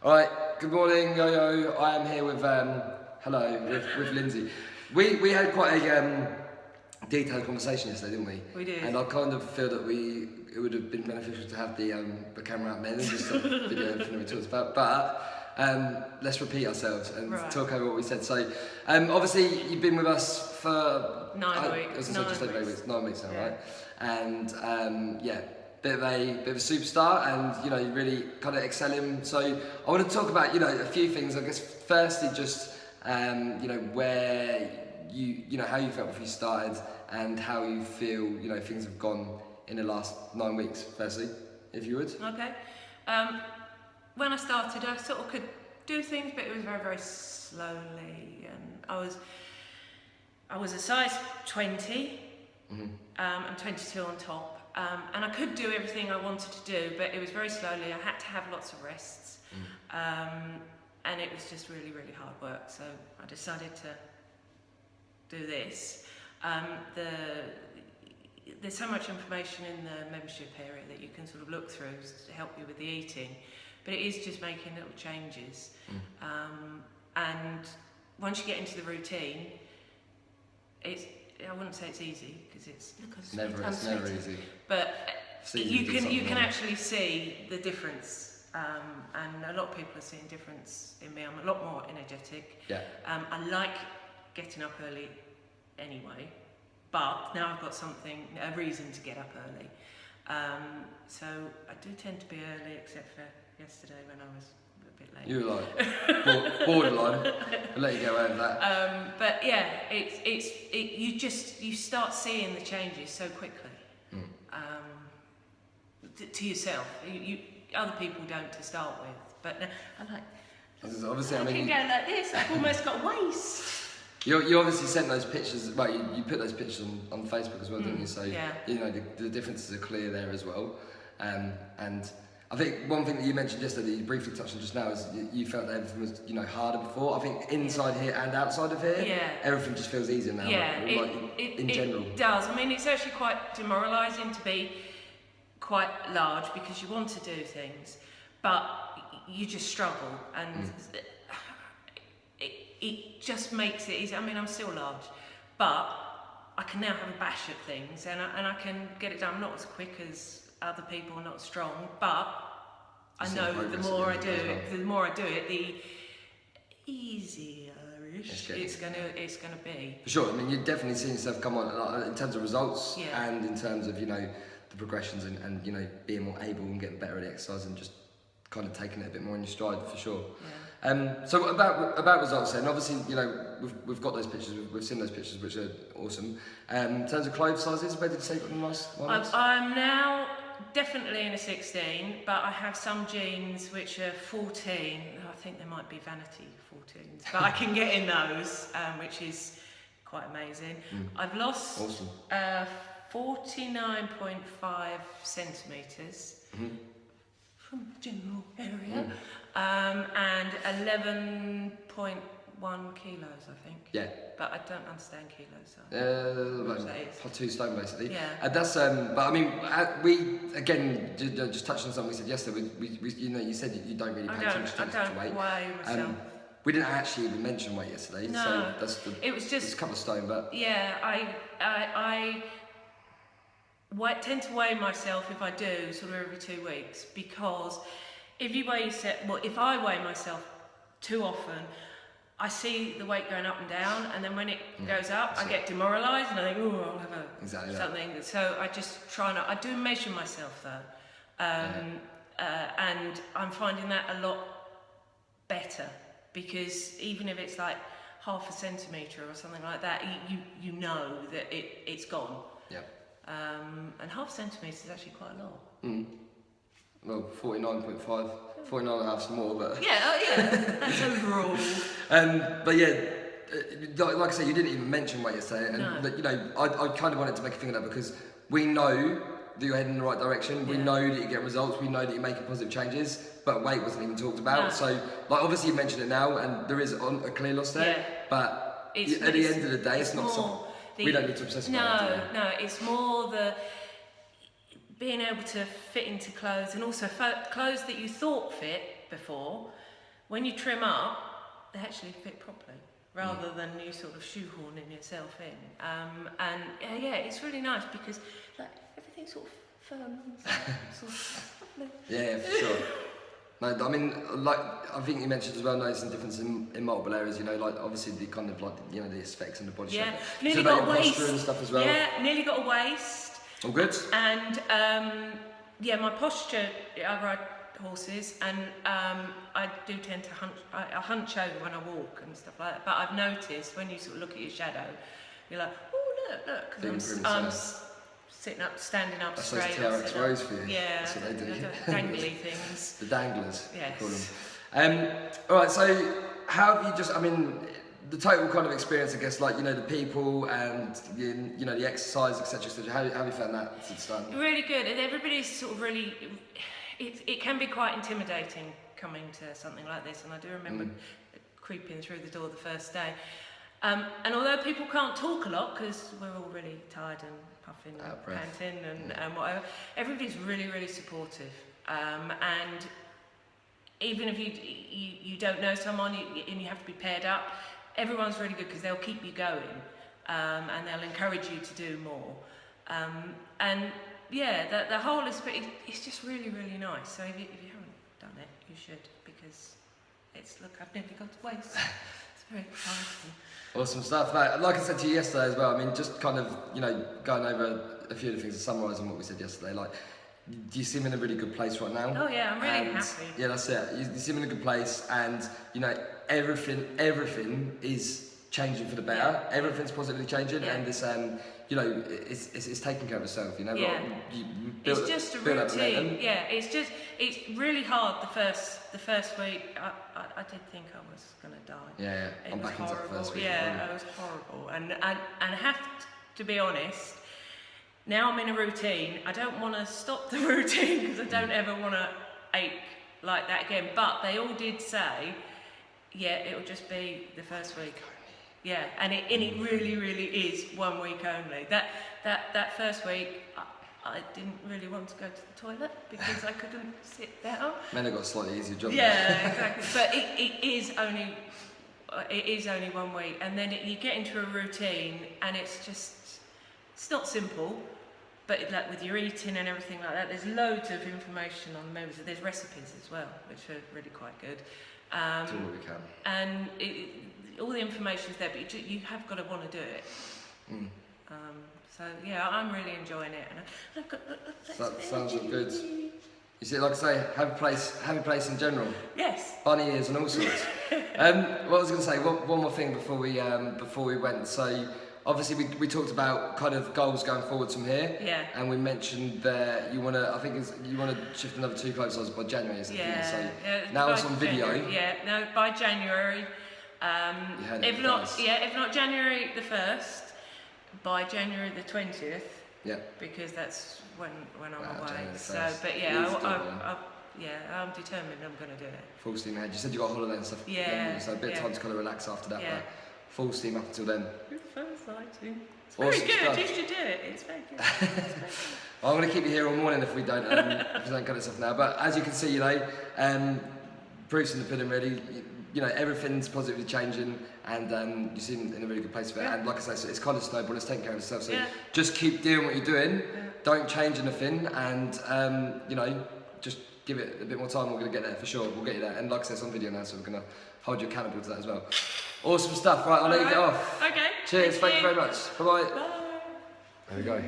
All right, good morning, Yo-Yo. I am here with, with Lindsay. We had quite a detailed conversation yesterday, didn't we? We did. And I kind of feel that it would have been beneficial to have the camera out then and just sort of video everything we talked about. But let's repeat ourselves and talk over what we said. So, obviously, you've been with us for 9 weeks. Just over 8 weeks, 9 weeks now, right? And bit of a superstar, and you really kind of excelling. So I want to talk about a few things. I guess firstly, just where how you felt before you started, and how you feel things have gone in the last 9 weeks. Firstly, if you would. Okay. When I started, I sort of could do things, but it was very, very slowly, and I was a size 20, and 22 on top. And I could do everything I wanted to do, but it was very slowly. I had to have lots of rests, and it was just really, really hard work. So I decided to do this. There's so much information in the membership area that you can sort of look through to help you with the eating, but it is just making little changes. And once you get into the routine, I wouldn't say it's easy because it's never easy. But you can actually see the difference, and a lot of people are seeing difference in me. I'm a lot more energetic. Yeah. I like getting up early anyway, but now I've got a reason to get up early. So I do tend to be early, except for yesterday when I was a bit late. You were like borderline. I'll let you get away with that. But yeah, you start seeing the changes so quickly. To yourself, other people don't to start with. But I'm like, obviously, I can go like this. I've almost got waist. You obviously sent those pictures. Well, you put those pictures on Facebook as well, didn't you? So yeah. The differences are clear there as well. And I think one thing that you mentioned yesterday, that you briefly touched on just now, is you felt that everything was harder before. I think inside here and outside of here, everything just feels easier now. Yeah, in general. It does. I mean, it's actually quite demoralising to be quite large because you want to do things, but you just struggle, and it just makes it easy. I mean, I'm still large, but I can now have a bash at things, and I can get it done. I'm not as quick as other people, not as strong, but I know the more I do it, the easier-ish it's gonna be. For sure. I mean, you're definitely seeing stuff come on in terms of results, and in terms of the progressions, and being more able and getting better at exercise, and just kind of taking it a bit more in your stride, for sure. Yeah. So about results then, obviously we've got those pictures, we've seen those pictures, which are awesome. In terms of clothes sizes, where did you say you got the last one? I'm now definitely in a 16, but I have some jeans which are 14. I think they might be vanity 14s, but I can get in those, which is quite amazing. I've lost 49.5 centimetres from the general area, and 11.1 kilos, I think. Yeah. But I don't understand kilos. So like 2 stone basically. Yeah. And that's but I mean, we again just touched on something we said yesterday. We you said you don't really pay too much attention to weight. Weigh myself. We didn't actually even mention weight yesterday. No. So it was just a couple of stone, but yeah, I tend to weigh myself if I do sort of every 2 weeks, because if I weigh myself too often, I see the weight going up and down, and then when it goes up, I get demoralised, and I think, I'll have something. So I just try not. I do measure myself though, and I'm finding that a lot better, because even if it's like half a centimetre or something like that, you know that it's gone. Yeah. And half a centimetre is actually quite a lot. Well, 49.5, 49 and a half more, but... Yeah, that's overall. But yeah, like I say, you didn't even mention weight yesterday, and I kind of wanted to make a thing of that, because we know that you're heading in the right direction, we know that you get results, we know that you're making positive changes, but weight wasn't even talked about. So, obviously you mentioned it now, and there is a clear loss there, but at the end of the day, it's not something... We don't need to obsess about it. No, it's more the being able to fit into clothes, and also clothes that you thought fit before, when you trim up, they actually fit properly, rather than you sort of shoehorning yourself in. And yeah, it's really nice because like everything's sort of firm and sort of lovely. Yeah, for sure. No, I mean, like I think you mentioned as well, noticing difference in multiple areas. You know, like obviously the kind of like the aesthetics and the body shape. Nearly so got a waist. Posture and stuff as well. Yeah, nearly got a waist. All good. And yeah, my posture. I ride horses, and I do tend to hunch over when I walk and stuff like that. But I've noticed when you sort of look at your shadow, you're like, oh look, because I'm sitting up, standing up That's straight. Those TRX rows for you. Yeah, that's what they do. Dangly things. The danglers. Yes. Call them. All right. So how have you just? I mean, the total kind of experience, I guess, like the people and the exercise, etc. etc. How have you found that since then? Really good, and everybody's sort of really. It can be quite intimidating coming to something like this, and I do remember creeping through the door the first day. And although people can't talk a lot because we're all really tired and puffing and panting and whatever, everybody's really, really supportive. And even if you don't know someone and you have to be paired up, everyone's really good because they'll keep you going and they'll encourage you to do more. And yeah, the whole experience is just really, really nice. So if you haven't done it, you should, because I've nearly got to waste. It's very exciting. Awesome stuff, mate. Like I said to you yesterday as well, I mean, just kind of, going over a few of the things and summarising what we said yesterday, like, do you seem in a really good place right now? Oh yeah, I'm really happy. Yeah, that's it. You seem in a good place, and, everything is changing for the better. Yeah. Everything's positively changing, and this, it's taking care of itself, Yeah. It's just a routine. Yeah, it's really hard the first week. I did think I was gonna die. Yeah. I'm back into the first week. Yeah, it was horrible. And I have to be honest. Now I'm in a routine. I don't want to stop the routine because I don't ever want to ache like that again. But they all did say, yeah, it'll just be the first week. Yeah, and it really, really is 1 week only. That first week, I didn't really want to go to the toilet because I couldn't sit down. Men have got a slightly easier job. Yeah, exactly. But it is only 1 week, and then you get into a routine, and it's not simple. But like with your eating and everything like that, there's loads of information on the members. There's recipes as well, which are really quite good. Do what we can. And all the information's there, but you have got to want to do it. So yeah, I'm really enjoying it, and I've got. That sounds good. You see, like I say, happy place in general. Yes. Bunny ears and all sorts. What I was going to say, one more thing before we went. So obviously we talked about kind of goals going forwards from here. Yeah. And we mentioned that you want to shift another 2 clothes sizes by January, isn't it? Yeah. So yeah, now it's on video. January, yeah. No, by January. If not January the 1st, by January the 20th. Yeah. Because that's when I'm away. January So, 1st. but yeah, I'm determined I'm going to do it. Full steam ahead. You said you got a holiday and stuff. Yeah. So a bit of time to kind of relax after that. Yeah. But full steam up until then. It's so exciting. It's Awesome very good. stuff. You should do it. It's very good. It's very good. I'm going to keep you here all morning if we don't cut this off now. But as you can see, proof's in the pudding really. Everything's positively changing, and you seem in a really good place for it. Yeah. And like I say, so it's kind of snowball. It's taking care of itself. So just keep doing what you're doing. Yeah. Don't change anything, and just give it a bit more time. We're going to get there for sure. We'll get you there. And like I said, it's on video now, so we're going to hold you accountable to that as well. Awesome stuff. Right, I'll let you get off. Okay. Cheers. Thank you very much. Bye-bye. Bye. There we go.